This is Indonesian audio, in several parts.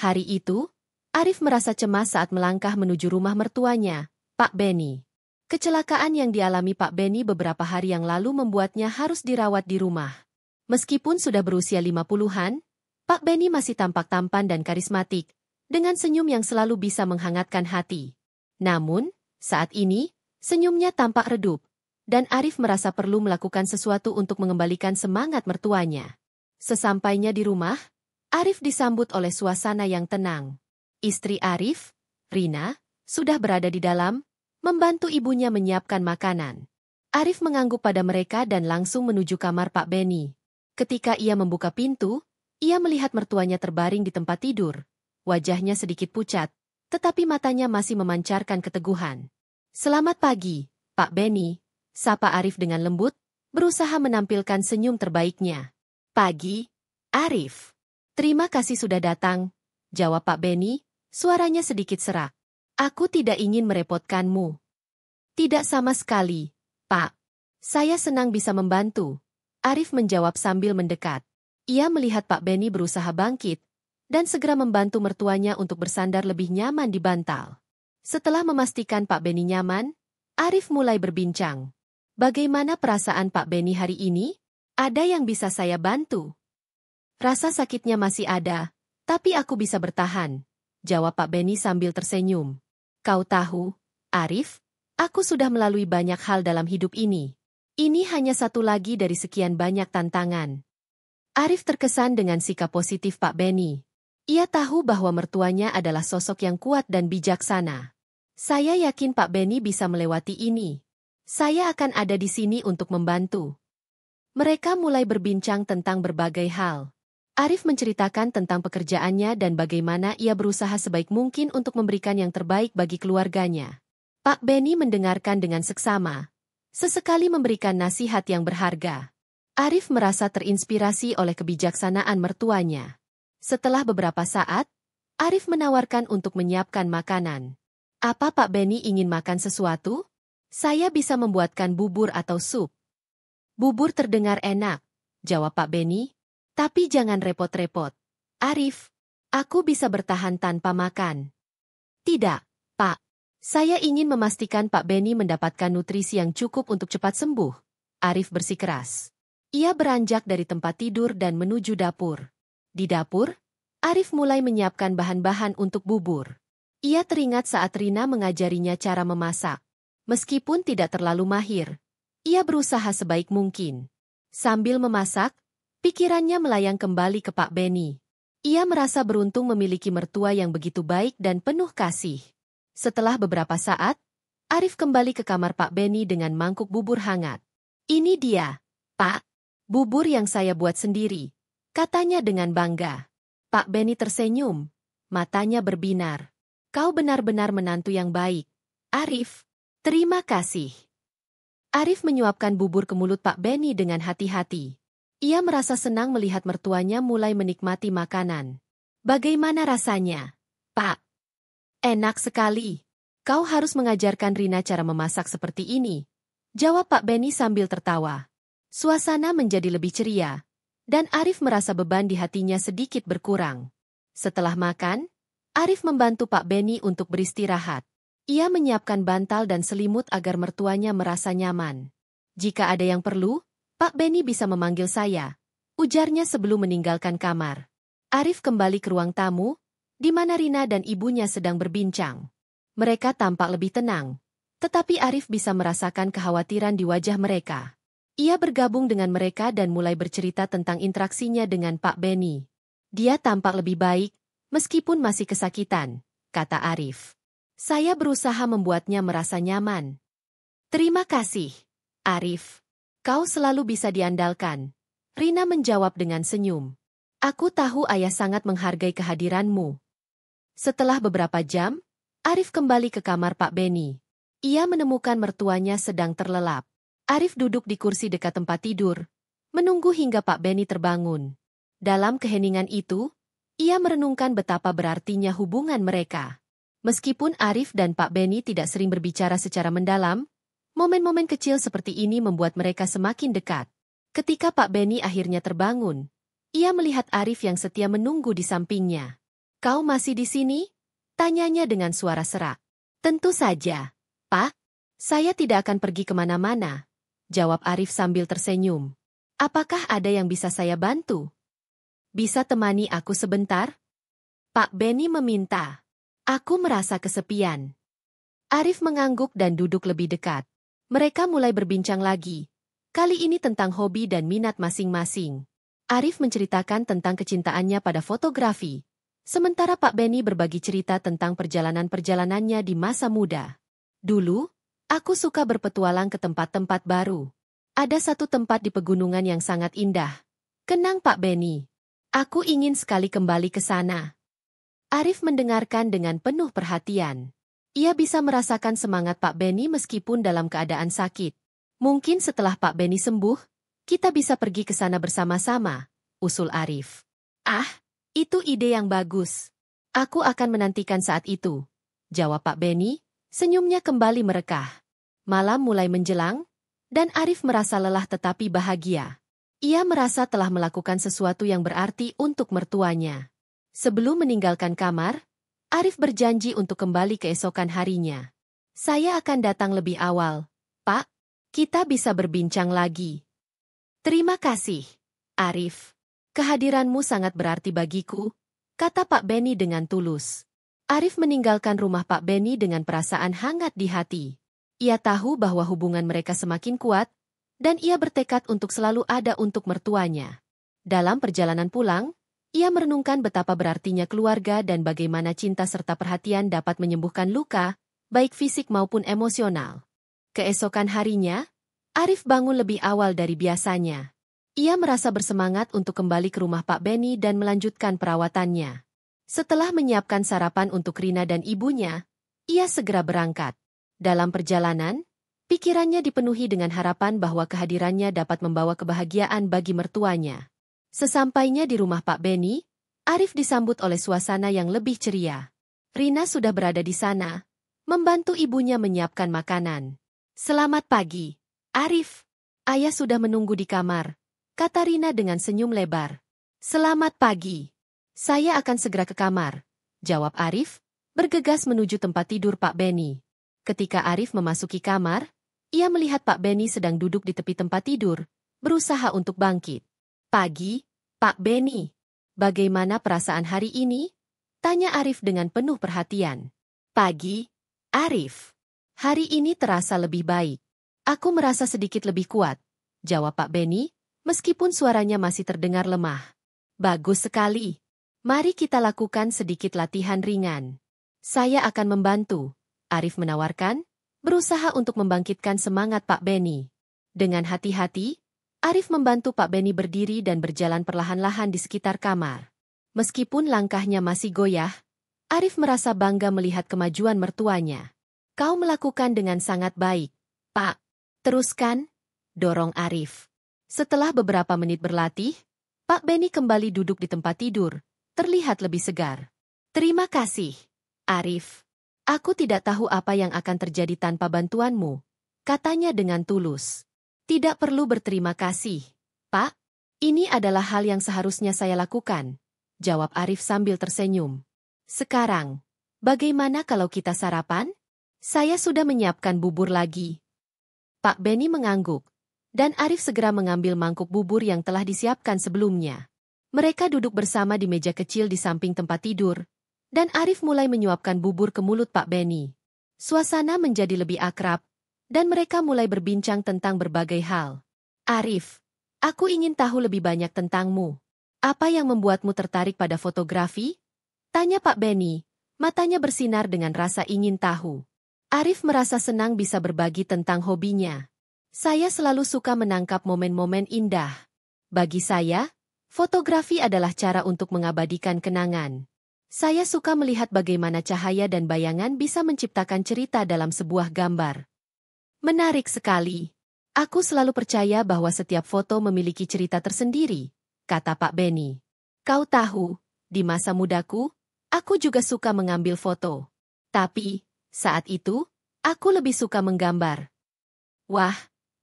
Hari itu, Arif merasa cemas saat melangkah menuju rumah mertuanya, Pak Beni. Kecelakaan yang dialami Pak Beni beberapa hari yang lalu membuatnya harus dirawat di rumah. Meskipun sudah berusia 50-an, Pak Beni masih tampak tampan dan karismatik, dengan senyum yang selalu bisa menghangatkan hati. Namun, saat ini, senyumnya tampak redup, dan Arif merasa perlu melakukan sesuatu untuk mengembalikan semangat mertuanya. Sesampainya di rumah, Arif disambut oleh suasana yang tenang. Istri Arif, Rina, sudah berada di dalam, membantu ibunya menyiapkan makanan. Arif mengangguk pada mereka dan langsung menuju kamar Pak Beni. Ketika ia membuka pintu, ia melihat mertuanya terbaring di tempat tidur. Wajahnya sedikit pucat, tetapi matanya masih memancarkan keteguhan. "Selamat pagi, Pak Beni," sapa Arif dengan lembut, berusaha menampilkan senyum terbaiknya. "Pagi, Arif. Terima kasih sudah datang," jawab Pak Beni, suaranya sedikit serak. "Aku tidak ingin merepotkanmu." "Tidak sama sekali, Pak. Saya senang bisa membantu," Arif menjawab sambil mendekat. Ia melihat Pak Beni berusaha bangkit, dan segera membantu mertuanya untuk bersandar lebih nyaman di bantal. Setelah memastikan Pak Beni nyaman, Arif mulai berbincang. "Bagaimana perasaan Pak Beni hari ini? Ada yang bisa saya bantu?" "Rasa sakitnya masih ada, tapi aku bisa bertahan," jawab Pak Beni sambil tersenyum. "Kau tahu, Arif, aku sudah melalui banyak hal dalam hidup ini. Ini hanya satu lagi dari sekian banyak tantangan." Arif terkesan dengan sikap positif Pak Beni. Ia tahu bahwa mertuanya adalah sosok yang kuat dan bijaksana. "Saya yakin Pak Beni bisa melewati ini. Saya akan ada di sini untuk membantu." Mereka mulai berbincang tentang berbagai hal. Arif menceritakan tentang pekerjaannya dan bagaimana ia berusaha sebaik mungkin untuk memberikan yang terbaik bagi keluarganya. Pak Beni mendengarkan dengan seksama, sesekali memberikan nasihat yang berharga. Arif merasa terinspirasi oleh kebijaksanaan mertuanya. Setelah beberapa saat, Arif menawarkan untuk menyiapkan makanan. "Apa Pak Beni ingin makan sesuatu? Saya bisa membuatkan bubur atau sup." "Bubur terdengar enak," jawab Pak Beni. "Tapi jangan repot-repot. Arif, aku bisa bertahan tanpa makan." "Tidak, Pak. Saya ingin memastikan Pak Beni mendapatkan nutrisi yang cukup untuk cepat sembuh," Arif bersikeras. Ia beranjak dari tempat tidur dan menuju dapur. Di dapur, Arif mulai menyiapkan bahan-bahan untuk bubur. Ia teringat saat Rina mengajarinya cara memasak. Meskipun tidak terlalu mahir, ia berusaha sebaik mungkin. Sambil memasak, pikirannya melayang kembali ke Pak Beni. Ia merasa beruntung memiliki mertua yang begitu baik dan penuh kasih. Setelah beberapa saat, Arif kembali ke kamar Pak Beni dengan mangkuk bubur hangat. "Ini dia, Pak. Bubur yang saya buat sendiri," katanya dengan bangga. Pak Beni tersenyum, matanya berbinar. "Kau benar-benar menantu yang baik, Arif. Terima kasih." Arif menyuapkan bubur ke mulut Pak Beni dengan hati-hati. Ia merasa senang melihat mertuanya mulai menikmati makanan. "Bagaimana rasanya, Pak?" "Enak sekali. Kau harus mengajarkan Rina cara memasak seperti ini," jawab Pak Beni sambil tertawa. Suasana menjadi lebih ceria, dan Arif merasa beban di hatinya sedikit berkurang. Setelah makan, Arif membantu Pak Beni untuk beristirahat. Ia menyiapkan bantal dan selimut agar mertuanya merasa nyaman. "Jika ada yang perlu, Pak Beni bisa memanggil saya," ujarnya sebelum meninggalkan kamar. Arif kembali ke ruang tamu, di mana Rina dan ibunya sedang berbincang. Mereka tampak lebih tenang, tetapi Arif bisa merasakan kekhawatiran di wajah mereka. Ia bergabung dengan mereka dan mulai bercerita tentang interaksinya dengan Pak Beni. "Dia tampak lebih baik, meskipun masih kesakitan," kata Arif. "Saya berusaha membuatnya merasa nyaman." "Terima kasih, Arif. Kau selalu bisa diandalkan," Rina menjawab dengan senyum. "Aku tahu ayah sangat menghargai kehadiranmu." Setelah beberapa jam, Arif kembali ke kamar Pak Beni. Ia menemukan mertuanya sedang terlelap. Arif duduk di kursi dekat tempat tidur, menunggu hingga Pak Beni terbangun. Dalam keheningan itu, ia merenungkan betapa berartinya hubungan mereka. Meskipun Arif dan Pak Beni tidak sering berbicara secara mendalam, momen-momen kecil seperti ini membuat mereka semakin dekat. Ketika Pak Beni akhirnya terbangun, ia melihat Arif yang setia menunggu di sampingnya. Kau masih di sini? Tanyanya dengan suara serak. Tentu saja, Pak. Saya tidak akan pergi kemana-mana, jawab Arif sambil tersenyum. Apakah ada yang bisa saya bantu? Bisa temani aku sebentar? Pak Benny meminta. Aku merasa kesepian. Arif mengangguk dan duduk lebih dekat. Mereka mulai berbincang lagi. Kali ini tentang hobi dan minat masing-masing. Arif menceritakan tentang kecintaannya pada fotografi. Sementara Pak Benny berbagi cerita tentang perjalanan-perjalanannya di masa muda. Dulu, aku suka berpetualang ke tempat-tempat baru. Ada satu tempat di pegunungan yang sangat indah. Kenang Pak Benny. Aku ingin sekali kembali ke sana. Arif mendengarkan dengan penuh perhatian. Ia bisa merasakan semangat Pak Benny meskipun dalam keadaan sakit. Mungkin setelah Pak Benny sembuh, kita bisa pergi ke sana bersama-sama, usul Arif. Ah, itu ide yang bagus. Aku akan menantikan saat itu, jawab Pak Benny, senyumnya kembali merekah. Malam mulai menjelang, dan Arif merasa lelah tetapi bahagia. Ia merasa telah melakukan sesuatu yang berarti untuk mertuanya. Sebelum meninggalkan kamar, Arif berjanji untuk kembali keesokan harinya. Saya akan datang lebih awal, Pak. Kita bisa berbincang lagi. Terima kasih, Arif. Kehadiranmu sangat berarti bagiku, kata Pak Benny dengan tulus. Arif meninggalkan rumah Pak Benny dengan perasaan hangat di hati. Ia tahu bahwa hubungan mereka semakin kuat, dan ia bertekad untuk selalu ada untuk mertuanya. Dalam perjalanan pulang, ia merenungkan betapa berartinya keluarga dan bagaimana cinta serta perhatian dapat menyembuhkan luka, baik fisik maupun emosional. Keesokan harinya, Arif bangun lebih awal dari biasanya. Ia merasa bersemangat untuk kembali ke rumah Pak Benny dan melanjutkan perawatannya. Setelah menyiapkan sarapan untuk Rina dan ibunya, ia segera berangkat. Dalam perjalanan, pikirannya dipenuhi dengan harapan bahwa kehadirannya dapat membawa kebahagiaan bagi mertuanya. Sesampainya di rumah Pak Benny, Arif disambut oleh suasana yang lebih ceria. Rina sudah berada di sana, membantu ibunya menyiapkan makanan. Selamat pagi, Arif. Ayah sudah menunggu di kamar, kata Rina dengan senyum lebar. Selamat pagi. Saya akan segera ke kamar, jawab Arif, bergegas menuju tempat tidur Pak Benny. Ketika Arif memasuki kamar, ia melihat Pak Benny sedang duduk di tepi tempat tidur, berusaha untuk bangkit. Pagi, Pak Benny. Bagaimana perasaan hari ini? Tanya Arif dengan penuh perhatian. Pagi, Arif. Hari ini terasa lebih baik. Aku merasa sedikit lebih kuat, jawab Pak Benny, meskipun suaranya masih terdengar lemah. Bagus sekali. Mari kita lakukan sedikit latihan ringan. Saya akan membantu, Arif menawarkan, berusaha untuk membangkitkan semangat Pak Benny. Dengan hati-hati, Arif membantu Pak Benny berdiri dan berjalan perlahan-lahan di sekitar kamar. Meskipun langkahnya masih goyah, Arif merasa bangga melihat kemajuan mertuanya. Kau melakukan dengan sangat baik, Pak. Teruskan, dorong Arif. Setelah beberapa menit berlatih, Pak Benny kembali duduk di tempat tidur, terlihat lebih segar. Terima kasih, Arif. Aku tidak tahu apa yang akan terjadi tanpa bantuanmu, katanya dengan tulus. Tidak perlu berterima kasih, Pak. Ini adalah hal yang seharusnya saya lakukan, jawab Arif sambil tersenyum. Sekarang, bagaimana kalau kita sarapan? Saya sudah menyiapkan bubur lagi. Pak Benny mengangguk, dan Arif segera mengambil mangkuk bubur yang telah disiapkan sebelumnya. Mereka duduk bersama di meja kecil di samping tempat tidur, dan Arif mulai menyuapkan bubur ke mulut Pak Benny. Suasana menjadi lebih akrab, dan mereka mulai berbincang tentang berbagai hal. Arif, aku ingin tahu lebih banyak tentangmu. Apa yang membuatmu tertarik pada fotografi? Tanya Pak Benny, matanya bersinar dengan rasa ingin tahu. Arif merasa senang bisa berbagi tentang hobinya. Saya selalu suka menangkap momen-momen indah. Bagi saya, fotografi adalah cara untuk mengabadikan kenangan. Saya suka melihat bagaimana cahaya dan bayangan bisa menciptakan cerita dalam sebuah gambar. Menarik sekali. Aku selalu percaya bahwa setiap foto memiliki cerita tersendiri, kata Pak Benny. Kau tahu, di masa mudaku, aku juga suka mengambil foto. Tapi, saat itu, aku lebih suka menggambar. Wah,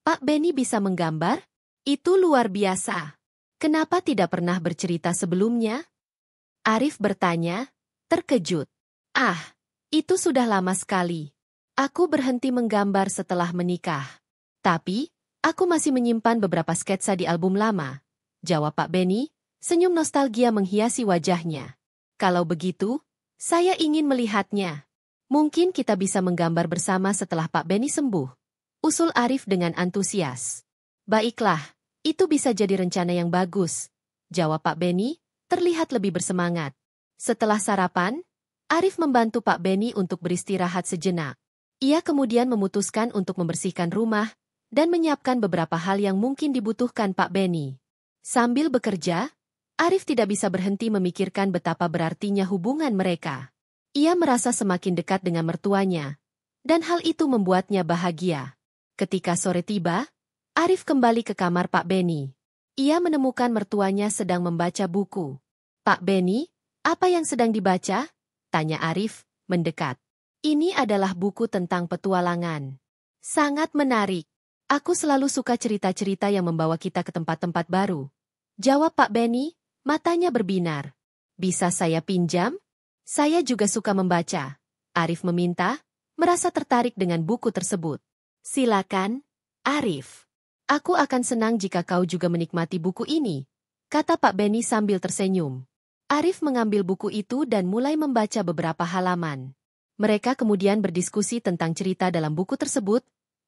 Pak Benny bisa menggambar? Itu luar biasa. Kenapa tidak pernah bercerita sebelumnya? Arif bertanya, terkejut. Ah, itu sudah lama sekali. Aku berhenti menggambar setelah menikah. Tapi, aku masih menyimpan beberapa sketsa di album lama. Jawab Pak Benny, senyum nostalgia menghiasi wajahnya. Kalau begitu, saya ingin melihatnya. Mungkin kita bisa menggambar bersama setelah Pak Benny sembuh. Usul Arif dengan antusias. Baiklah, itu bisa jadi rencana yang bagus. Jawab Pak Benny, terlihat lebih bersemangat. Setelah sarapan, Arif membantu Pak Benny untuk beristirahat sejenak. Ia kemudian memutuskan untuk membersihkan rumah dan menyiapkan beberapa hal yang mungkin dibutuhkan Pak Benny. Sambil bekerja, Arif tidak bisa berhenti memikirkan betapa berartinya hubungan mereka. Ia merasa semakin dekat dengan mertuanya, dan hal itu membuatnya bahagia. Ketika sore tiba, Arif kembali ke kamar Pak Benny. Ia menemukan mertuanya sedang membaca buku. Pak Benny, apa yang sedang dibaca? Tanya Arif, mendekat. Ini adalah buku tentang petualangan. Sangat menarik. Aku selalu suka cerita-cerita yang membawa kita ke tempat-tempat baru. Jawab Pak Benny, matanya berbinar. Bisa saya pinjam? Saya juga suka membaca. Arif meminta, merasa tertarik dengan buku tersebut. Silakan, Arif. Aku akan senang jika kau juga menikmati buku ini, kata Pak Benny sambil tersenyum. Arif mengambil buku itu dan mulai membaca beberapa halaman. Mereka kemudian berdiskusi tentang cerita dalam buku tersebut,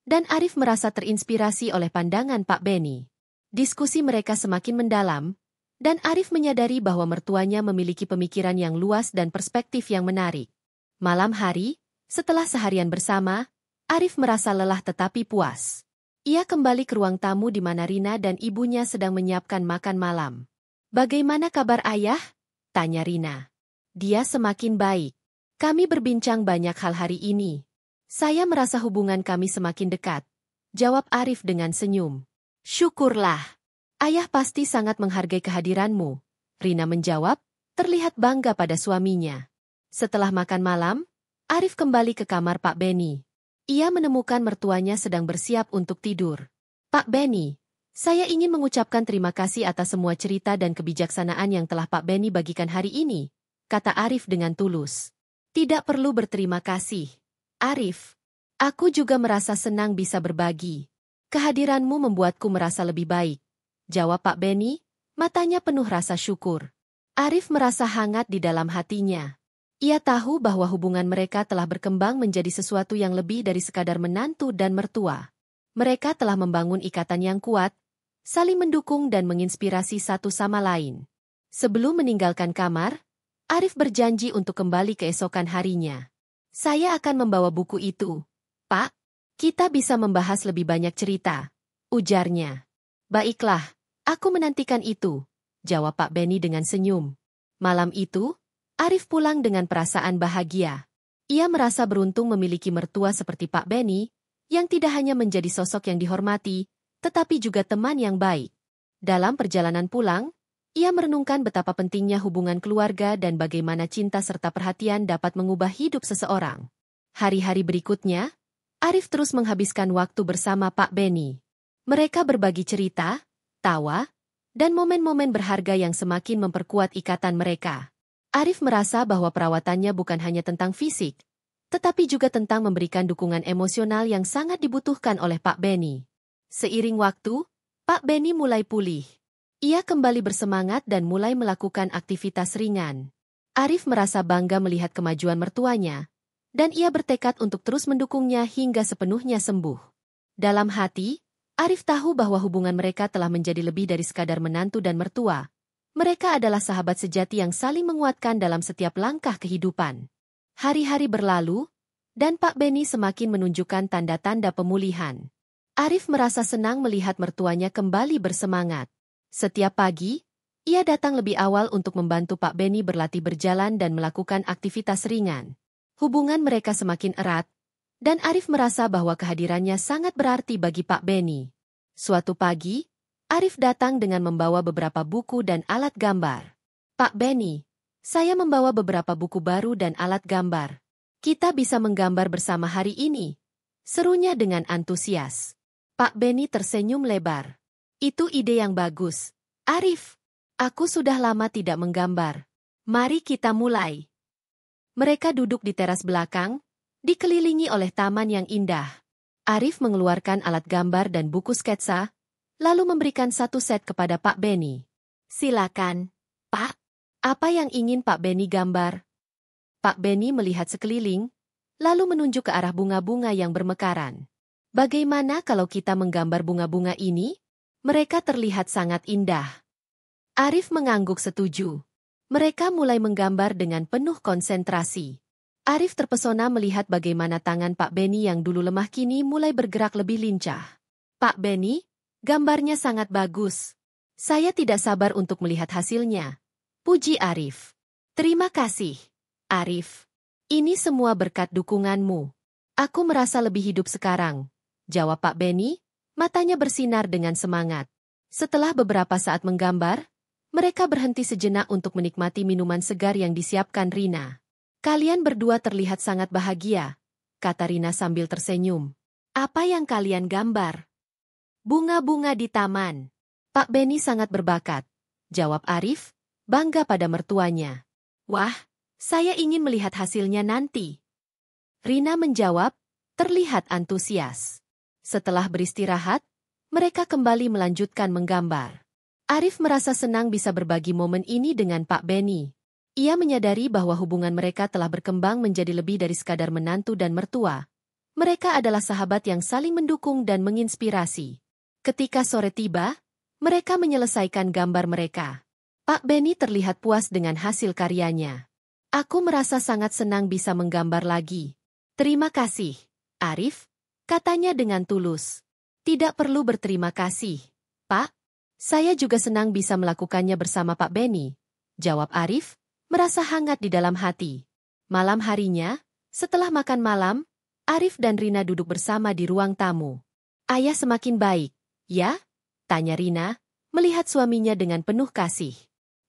dan Arif merasa terinspirasi oleh pandangan Pak Benny. Diskusi mereka semakin mendalam, dan Arif menyadari bahwa mertuanya memiliki pemikiran yang luas dan perspektif yang menarik. Malam hari, setelah seharian bersama, Arif merasa lelah tetapi puas. Ia kembali ke ruang tamu di mana Rina dan ibunya sedang menyiapkan makan malam. Bagaimana kabar ayah? Tanya Rina. Dia semakin baik. Kami berbincang banyak hal hari ini. Saya merasa hubungan kami semakin dekat. Jawab Arif dengan senyum. Syukurlah. Ayah pasti sangat menghargai kehadiranmu. Rina menjawab, terlihat bangga pada suaminya. Setelah makan malam, Arif kembali ke kamar Pak Benny. Ia menemukan mertuanya sedang bersiap untuk tidur. Pak Benny, saya ingin mengucapkan terima kasih atas semua cerita dan kebijaksanaan yang telah Pak Benny bagikan hari ini, kata Arif dengan tulus. Tidak perlu berterima kasih, Arif. Aku juga merasa senang bisa berbagi. Kehadiranmu membuatku merasa lebih baik. Jawab Pak Benny, matanya penuh rasa syukur. Arif merasa hangat di dalam hatinya. Ia tahu bahwa hubungan mereka telah berkembang menjadi sesuatu yang lebih dari sekadar menantu dan mertua. Mereka telah membangun ikatan yang kuat, saling mendukung dan menginspirasi satu sama lain. Sebelum meninggalkan kamar, Arif berjanji untuk kembali keesokan harinya. Saya akan membawa buku itu. Pak, kita bisa membahas lebih banyak cerita, ujarnya. Baiklah, aku menantikan itu, jawab Pak Benny dengan senyum. Malam itu, Arif pulang dengan perasaan bahagia. Ia merasa beruntung memiliki mertua seperti Pak Benny, yang tidak hanya menjadi sosok yang dihormati, tetapi juga teman yang baik. Dalam perjalanan pulang, ia merenungkan betapa pentingnya hubungan keluarga dan bagaimana cinta serta perhatian dapat mengubah hidup seseorang. Hari-hari berikutnya, Arif terus menghabiskan waktu bersama Pak Benny. Mereka berbagi cerita, tawa, dan momen-momen berharga yang semakin memperkuat ikatan mereka. Arif merasa bahwa perawatannya bukan hanya tentang fisik, tetapi juga tentang memberikan dukungan emosional yang sangat dibutuhkan oleh Pak Benny. Seiring waktu, Pak Benny mulai pulih. Ia kembali bersemangat dan mulai melakukan aktivitas ringan. Arif merasa bangga melihat kemajuan mertuanya, dan ia bertekad untuk terus mendukungnya hingga sepenuhnya sembuh. Dalam hati, Arif tahu bahwa hubungan mereka telah menjadi lebih dari sekadar menantu dan mertua. Mereka adalah sahabat sejati yang saling menguatkan dalam setiap langkah kehidupan. Hari-hari berlalu, dan Pak Benny semakin menunjukkan tanda-tanda pemulihan. Arif merasa senang melihat mertuanya kembali bersemangat. Setiap pagi, ia datang lebih awal untuk membantu Pak Benny berlatih berjalan dan melakukan aktivitas ringan. Hubungan mereka semakin erat, dan Arif merasa bahwa kehadirannya sangat berarti bagi Pak Benny. Suatu pagi, Arif datang dengan membawa beberapa buku dan alat gambar. Pak Benny, saya membawa beberapa buku baru dan alat gambar. Kita bisa menggambar bersama hari ini, serunya dengan antusias. Pak Benny tersenyum lebar. Itu ide yang bagus. Arif, aku sudah lama tidak menggambar. Mari kita mulai. Mereka duduk di teras belakang, dikelilingi oleh taman yang indah. Arif mengeluarkan alat gambar dan buku sketsa, lalu memberikan satu set kepada Pak Benny. Silakan, Pak. Apa yang ingin Pak Benny gambar? Pak Benny melihat sekeliling, lalu menunjuk ke arah bunga-bunga yang bermekaran. Bagaimana kalau kita menggambar bunga-bunga ini? Mereka terlihat sangat indah. Arif mengangguk setuju. Mereka mulai menggambar dengan penuh konsentrasi. Arif terpesona melihat bagaimana tangan Pak Benny yang dulu lemah kini mulai bergerak lebih lincah. Pak Benny, gambarnya sangat bagus. Saya tidak sabar untuk melihat hasilnya. Puji Arif. Terima kasih, Arif. Ini semua berkat dukunganmu. Aku merasa lebih hidup sekarang, jawab Pak Benny, matanya bersinar dengan semangat. Setelah beberapa saat menggambar, mereka berhenti sejenak untuk menikmati minuman segar yang disiapkan Rina. Kalian berdua terlihat sangat bahagia, kata Rina sambil tersenyum. Apa yang kalian gambar? Bunga-bunga di taman. Pak Benny sangat berbakat, jawab Arif, bangga pada mertuanya. Wah, saya ingin melihat hasilnya nanti. Rina menjawab, terlihat antusias. Setelah beristirahat, mereka kembali melanjutkan menggambar. Arif merasa senang bisa berbagi momen ini dengan Pak Benny. Ia menyadari bahwa hubungan mereka telah berkembang menjadi lebih dari sekadar menantu dan mertua. Mereka adalah sahabat yang saling mendukung dan menginspirasi. Ketika sore tiba, mereka menyelesaikan gambar mereka. Pak Benny terlihat puas dengan hasil karyanya. Aku merasa sangat senang bisa menggambar lagi. Terima kasih, Arif, katanya dengan tulus. Tidak perlu berterima kasih, Pak. Saya juga senang bisa melakukannya bersama Pak Benny, jawab Arif, merasa hangat di dalam hati. Malam harinya, setelah makan malam, Arif dan Rina duduk bersama di ruang tamu. Ayah semakin baik, ya? Tanya Rina, melihat suaminya dengan penuh kasih.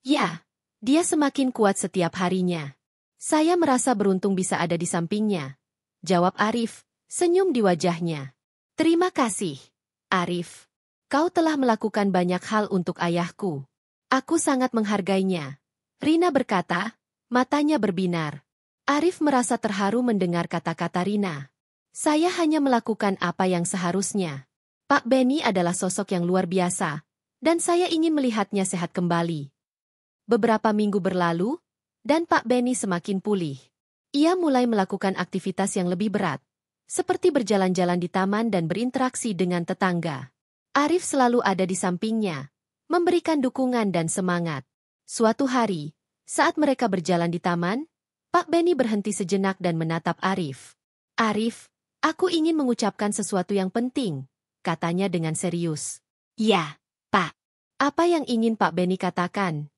Ya, dia semakin kuat setiap harinya. Saya merasa beruntung bisa ada di sampingnya, jawab Arif, senyum di wajahnya. Terima kasih, Arif. Kau telah melakukan banyak hal untuk ayahku. Aku sangat menghargainya. Rina berkata, matanya berbinar. Arif merasa terharu mendengar kata-kata Rina. Saya hanya melakukan apa yang seharusnya. Pak Benny adalah sosok yang luar biasa, dan saya ingin melihatnya sehat kembali. Beberapa minggu berlalu, dan Pak Benny semakin pulih. Ia mulai melakukan aktivitas yang lebih berat, seperti berjalan-jalan di taman dan berinteraksi dengan tetangga. Arif selalu ada di sampingnya, memberikan dukungan dan semangat. Suatu hari, saat mereka berjalan di taman, Pak Benny berhenti sejenak dan menatap Arif. Arif, aku ingin mengucapkan sesuatu yang penting, katanya dengan serius. Ya, Pak. Apa yang ingin Pak Benny katakan?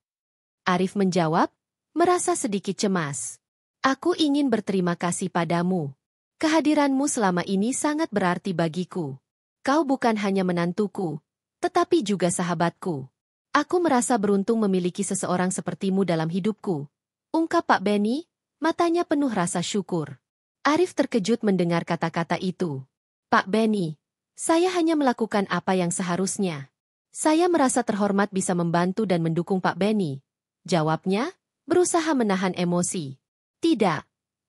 Arif menjawab, merasa sedikit cemas. Aku ingin berterima kasih padamu. Kehadiranmu selama ini sangat berarti bagiku. Kau bukan hanya menantuku, tetapi juga sahabatku. Aku merasa beruntung memiliki seseorang sepertimu dalam hidupku. Ungkap Pak Benny, matanya penuh rasa syukur. Arif terkejut mendengar kata-kata itu. Pak Benny, saya hanya melakukan apa yang seharusnya. Saya merasa terhormat bisa membantu dan mendukung Pak Benny. Jawabnya, berusaha menahan emosi. Tidak,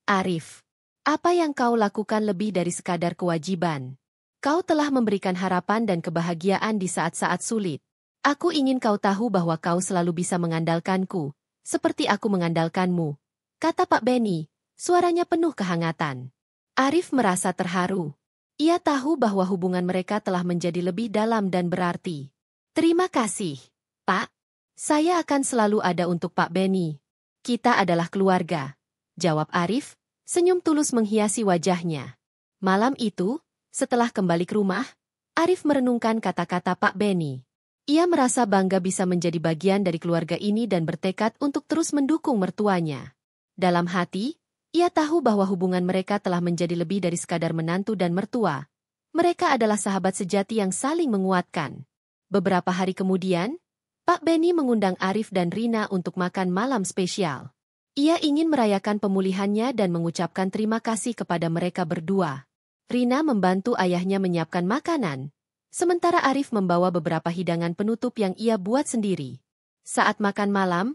Arif. Apa yang kau lakukan lebih dari sekadar kewajiban. Kau telah memberikan harapan dan kebahagiaan di saat-saat sulit. Aku ingin kau tahu bahwa kau selalu bisa mengandalkanku, seperti aku mengandalkanmu, kata Pak Benny, suaranya penuh kehangatan. Arif merasa terharu. Ia tahu bahwa hubungan mereka telah menjadi lebih dalam dan berarti. Terima kasih, Pak. Saya akan selalu ada untuk Pak Benny. Kita adalah keluarga, jawab Arif, senyum tulus menghiasi wajahnya. Malam itu, setelah kembali ke rumah, Arif merenungkan kata-kata Pak Benny. Ia merasa bangga bisa menjadi bagian dari keluarga ini dan bertekad untuk terus mendukung mertuanya. Dalam hati, ia tahu bahwa hubungan mereka telah menjadi lebih dari sekadar menantu dan mertua. Mereka adalah sahabat sejati yang saling menguatkan. Beberapa hari kemudian, Pak Benny mengundang Arif dan Rina untuk makan malam spesial. Ia ingin merayakan pemulihannya dan mengucapkan terima kasih kepada mereka berdua. Rina membantu ayahnya menyiapkan makanan, sementara Arif membawa beberapa hidangan penutup yang ia buat sendiri. Saat makan malam,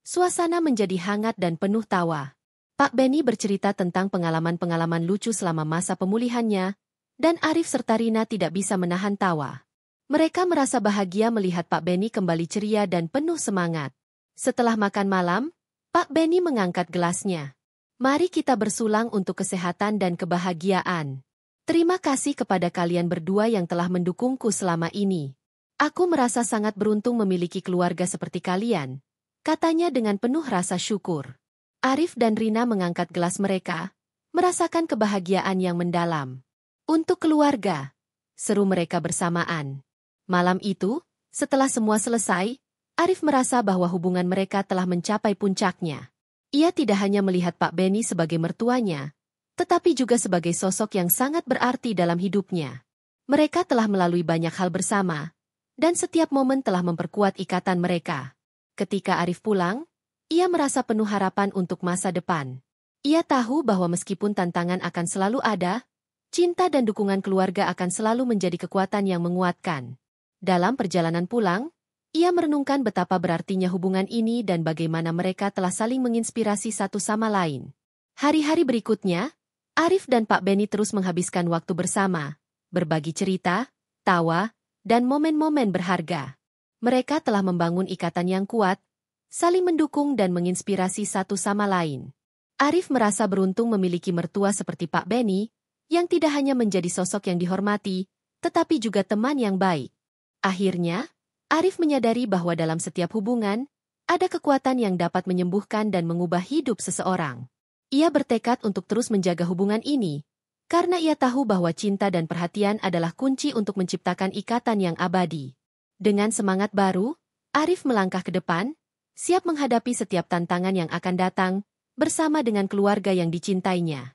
suasana menjadi hangat dan penuh tawa. Pak Benny bercerita tentang pengalaman-pengalaman lucu selama masa pemulihannya, dan Arif serta Rina tidak bisa menahan tawa. Mereka merasa bahagia melihat Pak Benny kembali ceria dan penuh semangat. Setelah makan malam, Pak Benny mengangkat gelasnya. Mari kita bersulang untuk kesehatan dan kebahagiaan. Terima kasih kepada kalian berdua yang telah mendukungku selama ini. Aku merasa sangat beruntung memiliki keluarga seperti kalian, katanya dengan penuh rasa syukur. Arif dan Rina mengangkat gelas mereka, merasakan kebahagiaan yang mendalam. Untuk keluarga, seru mereka bersamaan. Malam itu, setelah semua selesai, Arif merasa bahwa hubungan mereka telah mencapai puncaknya. Ia tidak hanya melihat Pak Benny sebagai mertuanya, tetapi juga sebagai sosok yang sangat berarti dalam hidupnya. Mereka telah melalui banyak hal bersama, dan setiap momen telah memperkuat ikatan mereka. Ketika Arif pulang, ia merasa penuh harapan untuk masa depan. Ia tahu bahwa meskipun tantangan akan selalu ada, cinta dan dukungan keluarga akan selalu menjadi kekuatan yang menguatkan. Dalam perjalanan pulang, ia merenungkan betapa berartinya hubungan ini dan bagaimana mereka telah saling menginspirasi satu sama lain. Hari-hari berikutnya, Arif dan Pak Benny terus menghabiskan waktu bersama, berbagi cerita, tawa, dan momen-momen berharga. Mereka telah membangun ikatan yang kuat, saling mendukung dan menginspirasi satu sama lain. Arif merasa beruntung memiliki mertua seperti Pak Benny, yang tidak hanya menjadi sosok yang dihormati, tetapi juga teman yang baik. Akhirnya, Arif menyadari bahwa dalam setiap hubungan, ada kekuatan yang dapat menyembuhkan dan mengubah hidup seseorang. Ia bertekad untuk terus menjaga hubungan ini, karena ia tahu bahwa cinta dan perhatian adalah kunci untuk menciptakan ikatan yang abadi. Dengan semangat baru, Arif melangkah ke depan, siap menghadapi setiap tantangan yang akan datang, bersama dengan keluarga yang dicintainya.